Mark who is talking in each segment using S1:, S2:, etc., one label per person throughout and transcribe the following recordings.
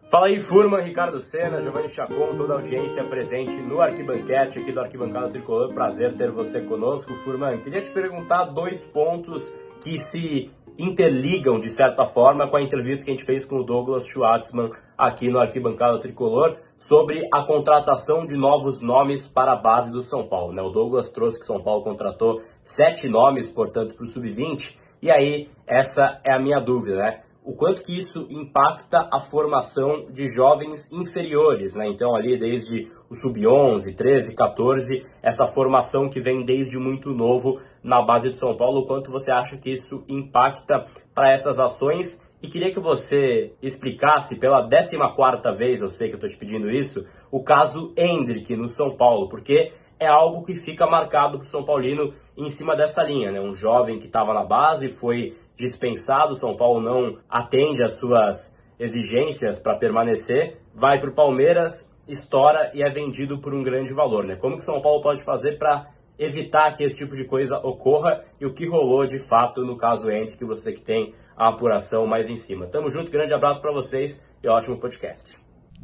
S1: Fala aí, Furman, Ricardo Senna, Giovanni Chacon, toda a audiência presente no Arquibancast aqui do Arquibancada Tricolor. Prazer ter você conosco, Furman. Queria te perguntar 2 pontos que se interligam, de certa forma, com a entrevista que a gente fez com o Douglas Schwartzman aqui no Arquibancada Tricolor sobre a contratação de novos nomes para a base do São Paulo, né? O Douglas trouxe que São Paulo contratou 7 nomes, portanto, para o Sub-20, e aí essa é a minha dúvida, né? O quanto que isso impacta a formação de jovens inferiores, né? Então ali desde o Sub-11, 13, 14, essa formação que vem desde muito novo na base de São Paulo, o quanto você acha que isso impacta para essas ações? E queria que você explicasse pela 14ª vez, eu sei que eu estou te pedindo isso, o caso Endrick no São Paulo, porque é algo que fica marcado para o São Paulino em cima dessa linha, né? Um jovem que estava na base, foi dispensado, São Paulo não atende às suas exigências para permanecer, vai para o Palmeiras, estoura e é vendido por um grande valor, né? Como que São Paulo pode fazer para evitar que esse tipo de coisa ocorra e o que rolou de fato no caso Endrick, que você que tem a apuração mais em cima. Tamo junto, grande abraço para vocês e ótimo podcast.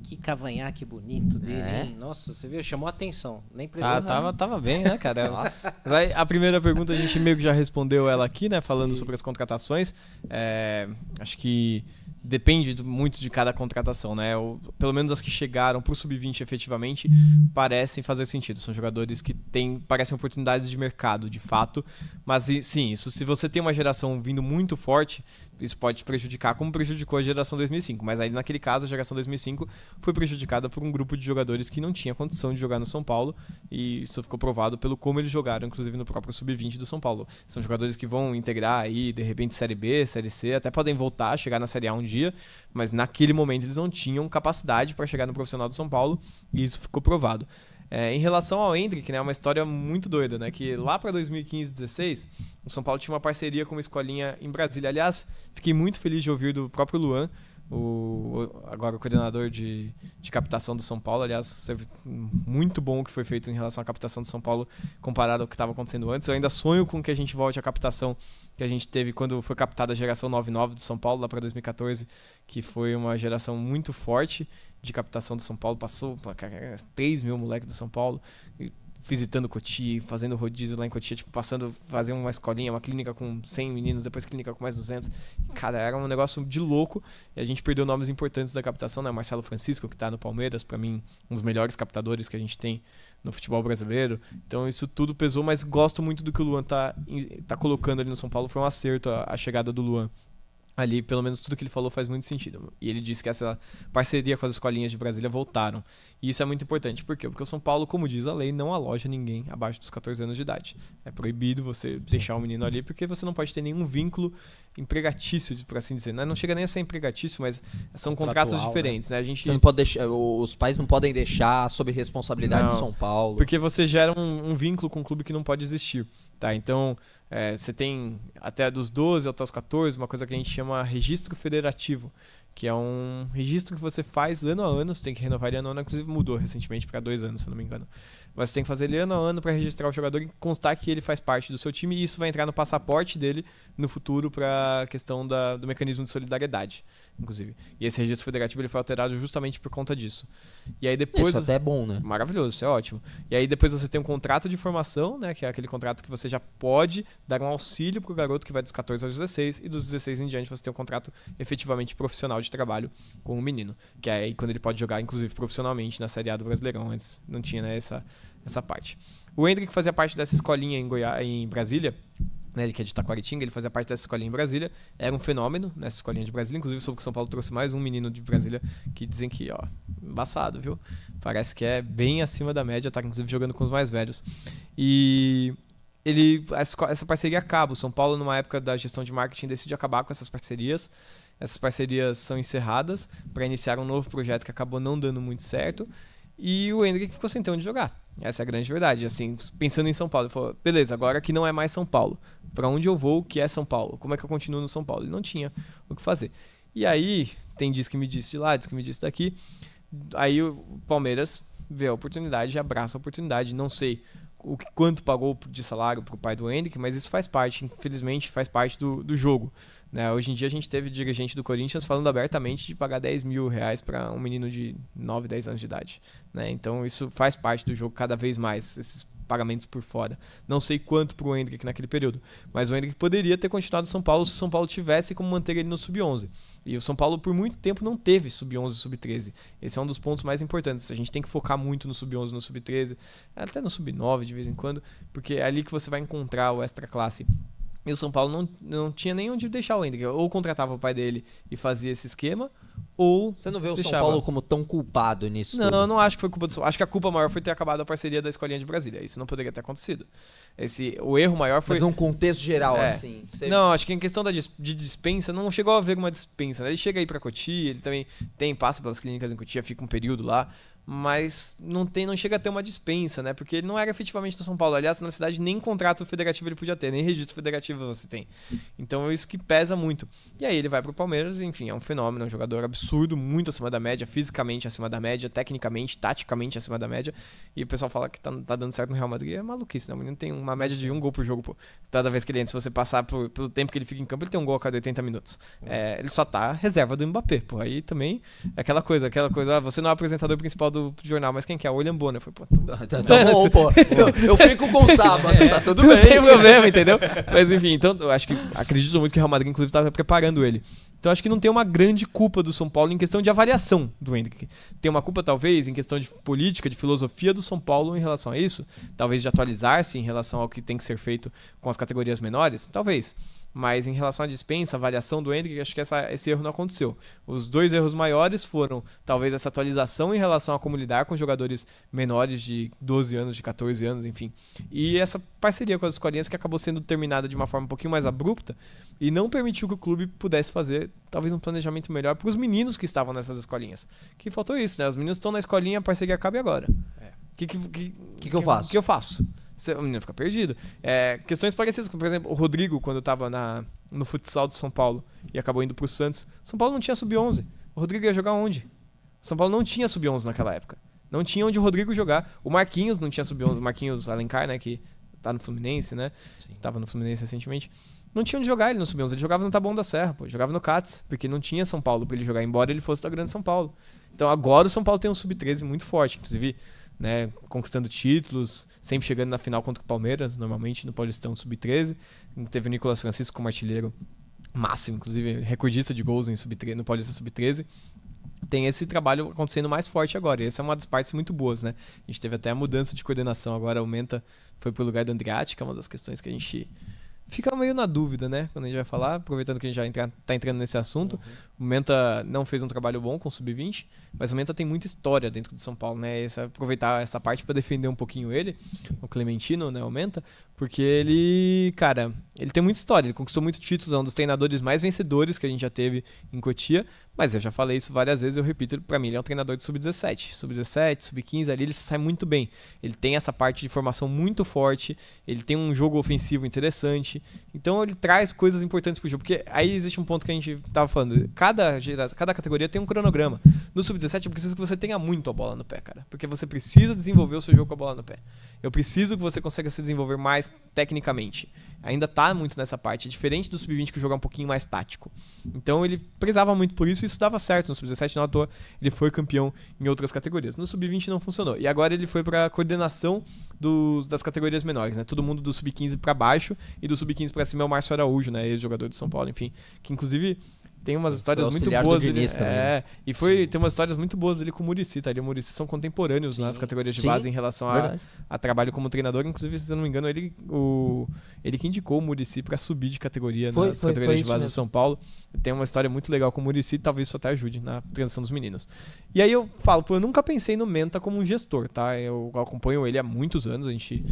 S2: Que cavanhaque bonito dele, hein? Nossa, você viu? Chamou a atenção. Nem prestou
S3: Tava bem, né, cara?
S2: Nossa.
S3: Mas aí, a primeira pergunta a gente meio que já respondeu ela aqui, né? Falando sobre as contratações. Acho que depende muito de cada contratação, né? Pelo menos as que chegaram pro Sub-20 efetivamente parecem fazer sentido. São jogadores que parecem oportunidades de mercado, de fato. Mas sim, isso, se você tem uma geração vindo muito forte, isso pode prejudicar, como prejudicou a geração 2005. Mas aí, naquele caso, a geração 2005 foi prejudicada por um grupo de jogadores que não tinha condição de jogar no São Paulo. E isso ficou provado pelo como eles jogaram, inclusive no próprio Sub-20 do São Paulo. São jogadores que vão integrar aí, de repente, Série B, Série C, até podem voltar, chegar na Série A um dia, mas naquele momento eles não tinham capacidade para chegar no profissional do São Paulo, e isso ficou provado. Em relação ao Endrick, né, é uma história muito doida, né, que lá para 2015, 2016, o São Paulo tinha uma parceria com uma escolinha em Brasília. Aliás, fiquei muito feliz de ouvir do próprio Luan, agora o coordenador de captação do São Paulo. Aliás, muito bom o que foi feito em relação à captação do São Paulo comparado ao que estava acontecendo antes. Eu ainda sonho com que a gente volte à captação que a gente teve quando foi captada a geração 99 do São Paulo, lá para 2014, que foi uma geração muito forte de captação do São Paulo. Passou 3 mil moleques do São Paulo, visitando Cotia, fazendo rodízio lá em Cotia, fazendo uma escolinha, uma clínica com 100 meninos, depois clínica com mais 200. Cara, era um negócio de louco, e a gente perdeu nomes importantes da captação, né? Marcelo Francisco, que tá no Palmeiras, para mim, um dos melhores captadores que a gente tem no futebol brasileiro. Então isso tudo pesou, mas gosto muito do que o Luan tá colocando ali no São Paulo. Foi um acerto a chegada do Luan. Ali, pelo menos tudo que ele falou faz muito sentido. E ele disse que essa parceria com as escolinhas de Brasília voltaram. E isso é muito importante. Por quê? Porque o São Paulo, como diz a lei, não aloja ninguém abaixo dos 14 anos de idade. É proibido você deixar o menino ali, porque você não pode ter nenhum vínculo empregatício, por assim dizer. Não chega nem a ser empregatício, mas são contratos diferentes, né? A gente...
S4: Você não pode deixar, os pais não podem deixar sob responsabilidade do São Paulo.
S3: Porque você gera um vínculo com um clube que não pode existir. Tá? Então, você tem até dos 12 até os 14, uma coisa que a gente chama registro federativo, que é um registro que você faz ano a ano. Você tem que renovar ele ano a ano, inclusive mudou recentemente para 2 anos, se eu não me engano. Mas você tem que fazer ele ano a ano para registrar o jogador e constar que ele faz parte do seu time, e isso vai entrar no passaporte dele no futuro para a questão do mecanismo de solidariedade, inclusive. E esse registro federativo ele foi alterado justamente por conta disso. E aí depois...
S4: Isso até é bom, né?
S3: Maravilhoso, isso é ótimo. E aí depois você tem um contrato de formação, né, que é aquele contrato que você já pode dar um auxílio pro garoto que vai dos 14 aos 16, e dos 16 em diante você tem um contrato efetivamente profissional de trabalho com o menino, que é aí quando ele pode jogar, inclusive, profissionalmente na Série A do Brasileirão. Antes não tinha, né, essa parte. O Endrick fazia parte dessa escolinha em Brasília, né, ele que é de Taquaritinga, ele fazia parte dessa escolinha em Brasília, era um fenômeno nessa escolinha de Brasília. Inclusive soube que o São Paulo trouxe mais um menino de Brasília, que dizem que, embaçado, viu? Parece que é bem acima da média, tá inclusive jogando com os mais velhos. E essa parceria acaba. O São Paulo, numa época da gestão de marketing, decide acabar com essas parcerias. Essas parcerias são encerradas para iniciar um novo projeto que acabou não dando muito certo. E o Endrick ficou sem ter onde jogar. Essa é a grande verdade. Assim, pensando em São Paulo, ele falou, beleza, agora que não é mais São Paulo, para onde eu vou, que é São Paulo? Como é que eu continuo no São Paulo? Ele não tinha o que fazer. E aí, tem diz que me disse de lá, diz que me disse daqui. Aí o Palmeiras vê a oportunidade, abraça a oportunidade. Não sei quanto pagou de salário pro pai do Endrick, mas isso faz parte, infelizmente, faz parte do jogo. Né? Hoje em dia a gente teve dirigente do Corinthians falando abertamente de pagar R$10.000 para um menino de 9, 10 anos de idade. Né? Então isso faz parte do jogo cada vez mais, esses pagamentos por fora. Não sei quanto pro Endrick naquele período, mas o Endrick poderia ter continuado no São Paulo se o São Paulo tivesse como manter ele no Sub-11. E o São Paulo por muito tempo não teve Sub-11 e Sub-13. Esse é um dos pontos mais importantes. A gente tem que focar muito no Sub-11, no Sub-13, até no Sub-9 de vez em quando, porque é ali que você vai encontrar o extra classe. E o São Paulo não tinha nem onde deixar o Endrick. Ou contratava o pai dele e fazia esse esquema, ou
S4: Você não vê o
S3: deixava.
S4: São Paulo como tão culpado nisso?
S3: Não, eu não acho que foi culpa do São Paulo. Acho que a culpa maior foi ter acabado a parceria da Escolinha de Brasília. Isso não poderia ter acontecido. O erro maior foi...
S4: Mas num contexto geral,
S3: É.
S4: assim.
S3: Não, acho que em questão de dispensa, não chegou a haver uma dispensa, né? Ele chega aí pra Cotia, ele também passa pelas clínicas em Cotia, fica um período lá, mas não chega a ter uma dispensa, né? Porque ele não era efetivamente do São Paulo. Aliás, na cidade nem contrato federativo ele podia ter, nem registro federativo você tem. Então é isso que pesa muito. E aí ele vai pro Palmeiras, enfim, é um fenômeno, é um jogador absurdo, muito acima da média, fisicamente acima da média, tecnicamente, taticamente acima da média. E o pessoal fala que tá dando certo no Real Madrid, é maluquice, né? O menino tem uma média de 1 gol por jogo, pô. Toda vez que ele entra, se você passar pelo tempo que ele fica em campo, ele tem um gol a cada 80 minutos. Ele só tá reserva do Mbappé, pô. Aí também é aquela coisa, você não é o apresentador principal do jornal, mas quem que é? O William Bonner. Foi, pô,
S4: Tá bom, pô. Eu fico com o sábado, tá tudo
S3: não
S4: bem.
S3: tem problema, entendeu? Mas enfim, então eu acredito muito que o Real Madrid, inclusive, estava preparando ele. Então acho que não tem uma grande culpa do São Paulo em questão de avaliação do Endrick. Tem uma culpa, talvez, em questão de política, de filosofia do São Paulo em relação a isso. Talvez de atualizar-se em relação ao que tem que ser feito com as categorias menores. Talvez. Mas em relação à dispensa, avaliação do Endrick, acho que esse erro não aconteceu. Os dois erros maiores foram, talvez, essa atualização em relação a como lidar com jogadores menores de 12 anos, de 14 anos, enfim. E essa parceria com as escolinhas que acabou sendo terminada de uma forma um pouquinho mais abrupta e não permitiu que o clube pudesse fazer, talvez, um planejamento melhor para os meninos que estavam nessas escolinhas. Que faltou isso, né? Os meninos estão na escolinha, a parceria acaba e agora. O que
S4: eu faço?
S3: O que eu faço? O menino fica perdido. Questões parecidas, como por exemplo, o Rodrigo, quando estava no futsal do São Paulo e acabou indo pro Santos. São Paulo não tinha sub-11. O Rodrigo ia jogar onde? O São Paulo não tinha sub-11 naquela época. Não tinha onde o Rodrigo jogar. O Marquinhos não tinha sub-11. O Marquinhos Alencar, né, que tá no Fluminense, né?
S2: Sim.
S3: Tava no Fluminense recentemente. Não tinha onde jogar ele no sub-11. Ele jogava no Taboão da Serra, pô. Jogava no CATS, porque não tinha São Paulo pra ele jogar, embora ele fosse da Grande São Paulo. Então agora o São Paulo tem um sub-13 muito forte, inclusive, né, conquistando títulos, sempre chegando na final contra o Palmeiras, normalmente no Paulistão sub-13. Teve o Nicolas Francisco como artilheiro máximo, inclusive recordista de gols no Paulista sub-13. Tem esse trabalho acontecendo mais forte agora, e essa é uma das partes muito boas, né? A gente teve até a mudança de coordenação, agora foi pro lugar do Andriatti, que é uma das questões que a gente fica meio na dúvida, né? Quando a gente vai falar, aproveitando que a gente já tá entrando nesse assunto. O Menta não fez um trabalho bom com o Sub-20, mas o Menta tem muita história dentro do São Paulo, né? Aproveitar essa parte para defender um pouquinho ele, o Clementino, né? O Menta, porque ele tem muita história, ele conquistou muitos títulos, é um dos treinadores mais vencedores que a gente já teve em Cotia, mas eu já falei isso várias vezes, eu repito, pra mim ele é um treinador de Sub-17, Sub-15, ali ele sai muito bem. Ele tem essa parte de formação muito forte, ele tem um jogo ofensivo interessante, então ele traz coisas importantes pro jogo, porque aí existe um ponto que a gente tava falando, cada categoria tem um cronograma. No Sub-17 eu preciso que você tenha muito a bola no pé, cara, porque você precisa desenvolver o seu jogo com a bola no pé. Eu preciso que você consiga se desenvolver mais tecnicamente. Ainda tá muito nessa parte, é diferente do Sub-20 que joga um pouquinho mais tático. Então ele prezava muito por isso e isso dava certo. No Sub-17 não à toa, ele foi campeão em outras categorias. No Sub-20 não funcionou. E agora ele foi pra coordenação das categorias menores, né? Todo mundo do Sub-15 pra baixo e do Sub-15 pra cima é o Márcio Araújo, né? Ex-jogador de São Paulo, enfim. Que inclusive tem umas histórias muito boas dele. Tem umas histórias muito boas dele com o Muricy, tá? Ele e o Muricy são contemporâneos nas categorias de base em relação a trabalho como treinador. Inclusive, se eu não me engano, ele que indicou o Muricy pra subir de categoria nas categorias de base do São Paulo. Tem uma história muito legal com o Muricy, talvez isso até ajude na transição dos meninos. E aí eu falo, eu nunca pensei no Menta como um gestor, tá? Eu acompanho ele há muitos anos, a gente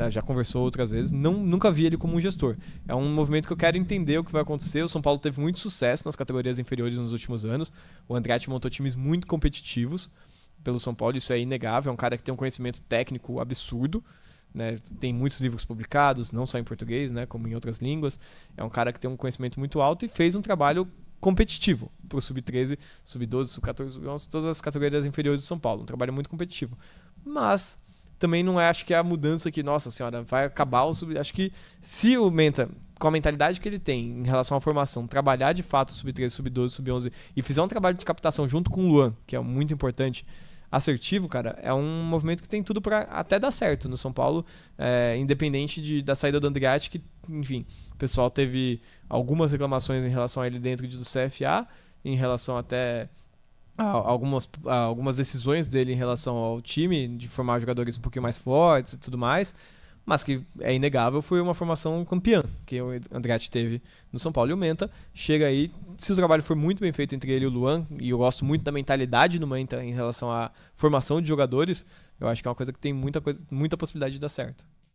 S3: já conversou outras vezes, nunca vi ele como um gestor. É um movimento que eu quero entender o que vai acontecer. O São Paulo teve muito sucesso nas categorias inferiores nos últimos anos. O Andretti montou times muito competitivos pelo São Paulo, isso é inegável. É um cara que tem um conhecimento técnico absurdo, né? Tem muitos livros publicados, não só em português, né, como em outras línguas. É um cara que tem um conhecimento muito alto e fez um trabalho competitivo para o Sub-13, Sub-12, Sub-14, Sub-11, todas as categorias inferiores do São Paulo. Um trabalho muito competitivo. Mas também não acho que é a mudança que, nossa senhora, vai acabar o sub... Acho que se o Menta, com a mentalidade que ele tem em relação à formação, trabalhar de fato o sub-13, sub-12, sub-11 e fizer um trabalho de captação junto com o Luan, que é muito importante, assertivo, cara, é um movimento que tem tudo para até dar certo no São Paulo, independente da saída do Andreatti, que, enfim, o pessoal teve algumas reclamações em relação a ele dentro do CFA, em relação até a algumas decisões dele em relação ao time, de formar jogadores um pouquinho mais fortes e tudo mais, mas que é inegável, foi uma formação campeã que o Andreatti teve no São Paulo. E o Menta chega aí, se o trabalho for muito bem feito entre ele e o Luan, e eu gosto muito da mentalidade do Menta em relação à formação de jogadores, eu acho que é uma coisa que tem muita possibilidade de dar certo.